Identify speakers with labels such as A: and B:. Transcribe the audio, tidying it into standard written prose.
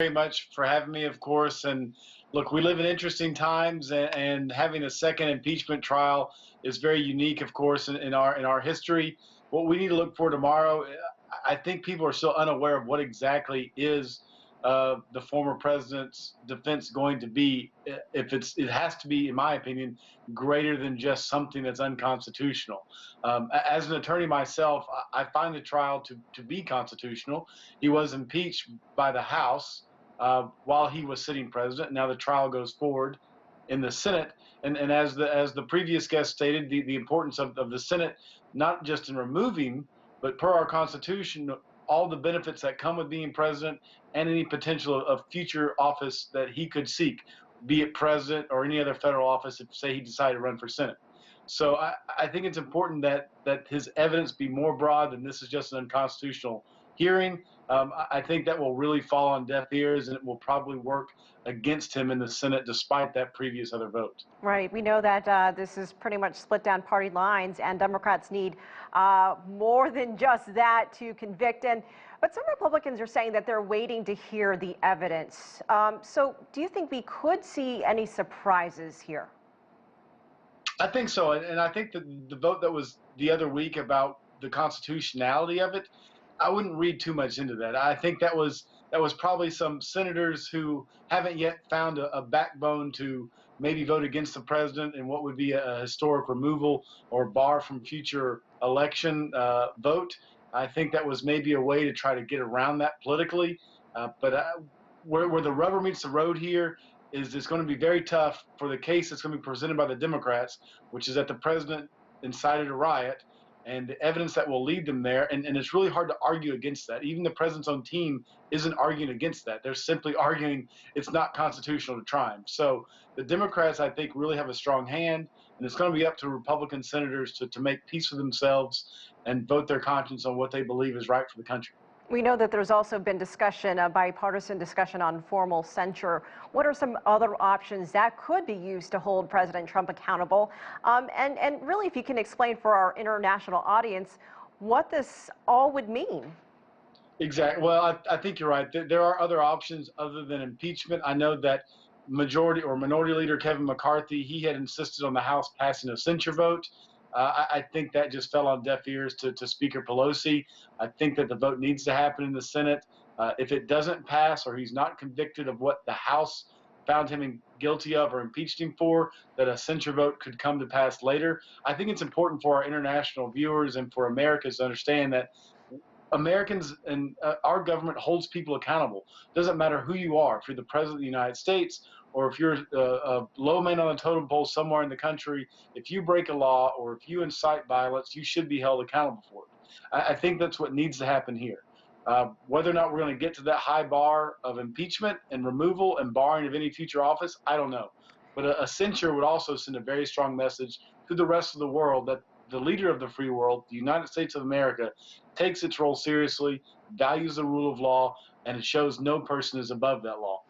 A: Very much for having me, of course. And look, we live in interesting times, and having a second impeachment trial is very unique, of course, in our history. What we need to look for tomorrow, I think people are still unaware of what exactly is the former president's defense going to be. If it has to be, in my opinion, greater than just something that's unconstitutional. As an attorney myself, I find the trial to be constitutional. He was impeached by the House while he was sitting president. Now the trial goes forward in the Senate, and as the previous guest stated, the importance of the Senate, not just in removing, but per our Constitution, all the benefits that come with being president and any potential of future office that he could seek, be it president or any other federal office, if say he decided to run for Senate. So I think it's important that his evidence be more broad than this is just an unconstitutional hearing. I think that will really fall on deaf ears, and it will probably work against him in the Senate, despite that previous other vote.
B: Right. We know that this is pretty much split down party lines, and Democrats need more than just that to convict. But some Republicans are saying that they're waiting to hear the evidence. So do you think we could see any surprises here?
A: I think so, and I think that the vote that was the other week about the constitutionality of it, I wouldn't read too much into that. I think that was probably some senators who haven't yet found a backbone to maybe vote against the president in what would be a historic removal or bar from future election vote. I think that was maybe a way to try to get around that politically. But where the rubber meets the road here is it's going to be very tough for the case that's going to be presented by the Democrats, which is that the president incited a riot, and the evidence that will lead them there. And it's really hard to argue against that. Even the president's own team isn't arguing against that. They're simply arguing it's not constitutional to try him. So the Democrats, I think, really have a strong hand, and it's going to be up to Republican senators to make peace with themselves and vote their conscience on what they believe is right for the country.
B: We know that there's also been discussion, a bipartisan discussion on formal censure. What are some other options that could be used to hold President Trump accountable? And really, if you can explain for our international audience what this all would mean.
A: Exactly. Well, I think you're right. There are other options other than impeachment. I know that Minority Leader Kevin McCarthy, he had insisted on the House passing a censure vote. I think that just fell on deaf ears to Speaker Pelosi. I think that the vote needs to happen in the Senate. If it doesn't pass, or he's not convicted of what the House found him guilty of or impeached him for, that a censure vote could come to pass later. I think it's important for our international viewers and for Americans to understand that Americans and our government holds people accountable. Doesn't matter who you are, if you're the president of the United States or if you're a low man on the totem pole somewhere in the country, if you break a law or if you incite violence, you should be held accountable for it. I think that's what needs to happen here. Whether or not we're going to get to that high bar of impeachment and removal and barring of any future office, I don't know. But a censure would also send a very strong message to the rest of the world that the leader of the free world, the United States of America, takes its role seriously, values the rule of law, and it shows no person is above that law.